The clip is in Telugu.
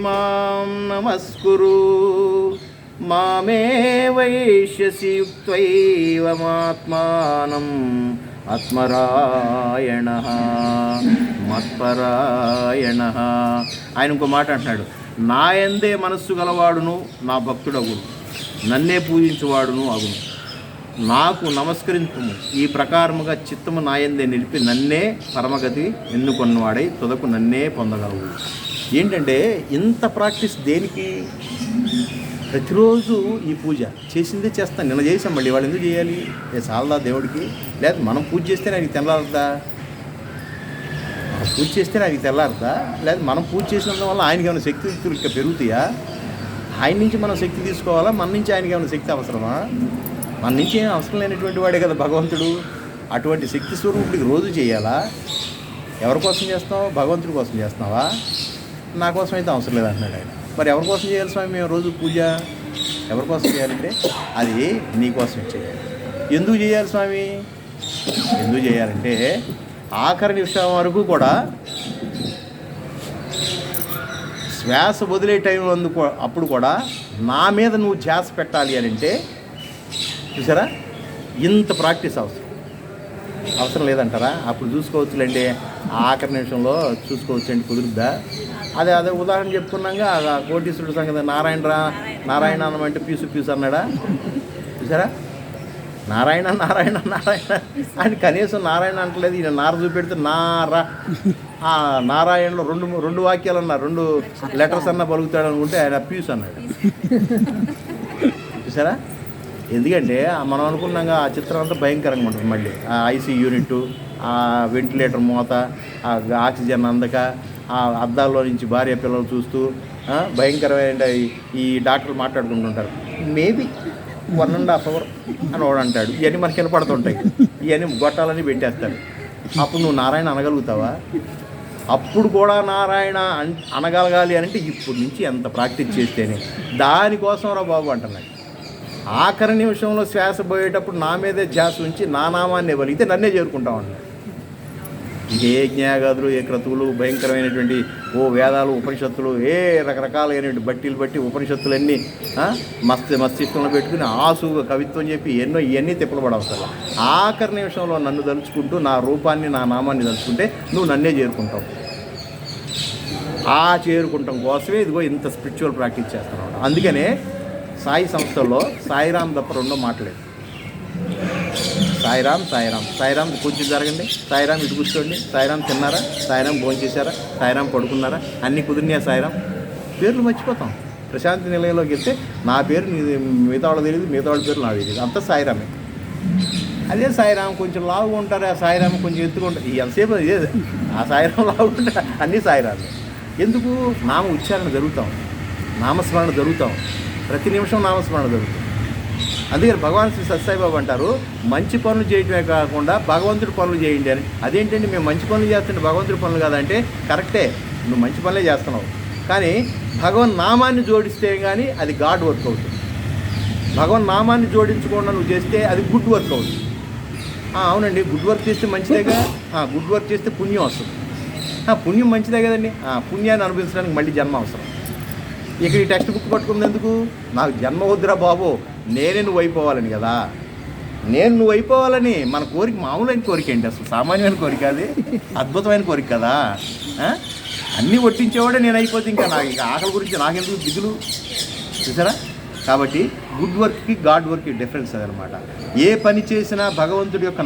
మాం నమస్కురు మామే వైష్యసి యుక్త్వైవమాత్మానం ఆత్మరాయణ మత్పరాయణ. ఆయన ఇంకో మాట అంటున్నాడు, నా యందే మనస్సు గలవాడును నా భక్తుడగును, నన్నే పూజించువాడును అగును, నాకు నమస్కరించుము, ఈ ప్రకారముగా చిత్తము నాయందే నిలిపి నన్నే పరమగతి ఎన్నుకొన్నవాడై తుదకు నన్నే పొందగలవు. ఏంటంటే ఇంత ప్రాక్టీస్ దేనికి? ప్రతిరోజు ఈ పూజ చేసిందే చేస్తాను, నిన్న చేసాం, మళ్ళీ వాళ్ళు ఎందుకు చేయాలి? చాలదా దేవుడికి? లేదా మనం పూజ చేస్తే ఆయనకి తెల్లారదా? పూజ చేస్తే ఆయనకి తెల్లారదా? లేదా మనం పూజ చేసినందు వల్ల ఆయనకి ఏమైనా శక్తి ఇంకా పెరుగుతాయా? ఆయన నుంచి మనం శక్తి తీసుకోవాలా? మన నుంచి ఆయనకి ఏమైనా శక్తి అవసరమా? మన నుంచి ఏం అవసరం లేనటువంటి వాడే కదా భగవంతుడు. అటువంటి శక్తి స్వరూపుడికి రోజు చేయాలా? ఎవరి కోసం చేస్తావు? భగవంతుడి కోసం చేస్తున్నావా? నా కోసం అయితే అవసరం లేదు అంటున్నాడు ఆయన. మరి ఎవరి కోసం చేయాలి స్వామి మేము రోజు పూజ? ఎవరి కోసం చేయాలంటే అది నీ కోసం చేయాలి. ఎందుకు చేయాలి స్వామి? ఎందుకు చేయాలంటే ఆఖరి నిమిషం వరకు కూడా శ్వాస వదిలే టైంలో అప్పుడు కూడా నా మీద నువ్వు ధ్యాస పెట్టాలి అని అంటే, చూసారా, ఇంత ప్రాక్టీస్ అవసరం లేదంటారా? అప్పుడు చూసుకోవచ్చులేండి, ఆఖరి నిమిషంలో చూసుకోవచ్చండి, కుదురుద్దా? అదే ఉదాహరణ చెప్పుకున్నాక కోటీశ్వరుడు సంగతి నారాయణ అన్నమంటే పీసు అన్నాడా? చూసారా, నారాయణ అని కనీసం నారాయణ అంటలేదు. ఈయన నార చూపెడితే నారాయణలో రెండు వాక్యాలు అన్నారు, 2 లెటర్స్ అన్నా పలుకుతాడు అనుకుంటే ఆయన పీస్ అన్నాడు. చూసారా, ఎందుకంటే మనం అనుకున్నాక ఆ చిత్రం అంతా భయంకరంగా ఉంటుంది. మళ్ళీ ఆ ఐసీ యూనిట్, ఆ వెంటిలేటర్ మూత, ఆ ఆక్సిజన్ అందక, ఆ అద్దాల్లో నుంచి భార్య పిల్లలు చూస్తూ భయంకరమైన ఈ డాక్టర్లు మాట్లాడుకుంటుంటారు. మేబీ 1.5 hour అని వాడు అంటాడు. ఇవన్నీ మనకి వినపడుతుంటాయి, ఇవన్నీ గొట్టాలని పెట్టేస్తాడు. అప్పుడు నువ్వు నారాయణ అనగలుగుతావా? అప్పుడు కూడా నారాయణ అనగలగాలి అంటే ఇప్పటి నుంచి ఎంత ప్రాక్టీస్ చేస్తేనే. దానికోసం రా బాబు అంటున్నాడు. ఆఖరి నిమిషంలో శ్వాస పోయేటప్పుడు నా మీదే ధ్యాస ఉంచి నా నామాన్ని ఇవ్వలిగితే నన్నే చేరుకుంటాం అన్నాడు. ఏ జ్ఞాగాదులు, ఏ క్రతువులు, భయంకరమైనటువంటి వేదాలు, ఉపనిషత్తులు, రకరకాలైనటువంటి బట్టీలు బట్టి ఉపనిషత్తులన్నీ మస్తిష్కంలో పెట్టుకుని ఆసుగా కవిత్వం చెప్పి ఇవన్నీ తిప్పలు పడవసలు. ఆఖరి నిమిషంలో నన్ను తలుచుకుంటూ నా రూపాన్ని, నా నామాన్ని తలుచుకుంటే నువ్వు నన్నే చేరుకుంటావు. ఆ చేరుకుంటాం కోసమే ఇదిగో ఇంత స్పిరిచువల్ ప్రాక్టీస్ చేస్తున్నాడు. అందుకనే సాయి సంస్థల్లో సాయిరామ్ తప్ప 2 మాటలేదు. సాయిరామ్ కొంచెం జరగండి, సాయిరామ్ ఇటు కూర్చోండి, సాయిరామ్ తిన్నారా, సాయిరామ్ భోజనం చేశారా, సాయిరామ్ పడుకున్నారా, అన్నీ కుదిరినాయా సాయిరామ్? పేర్లు మర్చిపోతాం. ప్రశాంతి నిలయంలోకి వెళ్తే నా పేరు మిగతా వాళ్ళు తెలియదు, మిగతా వాళ్ళ పేరు నాకు తెలియదు, అంతా సాయిరామే. అదే సాయిరామ్ కొంచెం లావుగా ఉంటారు, ఆ సాయిరామ్ కొంచెం ఎత్తుగా ఉంటారు, ఎంతసేపు ఇదే ఆ సాయిరామ్ లావుగా ఉంటారు, అన్నీ సాయిరామే. ఎందుకు? నామ ఉచ్చారణ జరుగుతాం, నామస్మరణ జరుగుతాం, ప్రతి నిమిషం నామస్మరణ జరుగుతుంది. అందుకని భగవాన్ శ్రీ సత్యసాయిబాబు అంటారు, మంచి పనులు చేయటమే కాకుండా భగవంతుడి పనులు చేయండి అని. అదేంటండి మేము మంచి పనులు చేస్తుంటే భగవంతుడి పనులు కాదంటే, కరెక్టే, నువ్వు మంచి పనులే చేస్తున్నావు, కానీ భగవన్ నామాన్ని జోడిస్తే కానీ అది గాడ్ వర్క్ అవుతుంది. భగవన్ నామాన్ని జోడించకుండా నువ్వు చేస్తే అది గుడ్ వర్క్ అవుతుంది. అవునండి, గుడ్ వర్క్ చేస్తే మంచిదేగా. గుడ్ వర్క్ చేస్తే పుణ్యం వస్తుంది. పుణ్యం మంచిదే కదండి. పుణ్యాన్ని అనుభవించడానికి మళ్ళీ జన్మ అవసరం. ఇక్కడ ఈ టెక్స్ట్ బుక్ పట్టుకుంది ఎందుకు? నాకు జన్మ వద్దురా బాబు, నేనే నువ్వు అయిపోవాలని కదా. నేను నువ్వు అయిపోవాలని మన కోరిక మామూలైన కోరిక ఏంటి? అసలు సామాన్యమైన కోరిక, అది అద్భుతమైన కోరిక కదా. అన్నీ ఒట్టించేవాడే నేను అయిపోతే ఇంకా నాకు ఇక ఆకలి గురించి నాకెందుకు దిగులు? చూసారా? కాబట్టి గుడ్ వర్క్కి గాడ్ వర్క్కి డిఫరెన్స్ అదనమాట. ఏ పని చేసినా భగవంతుడి యొక్క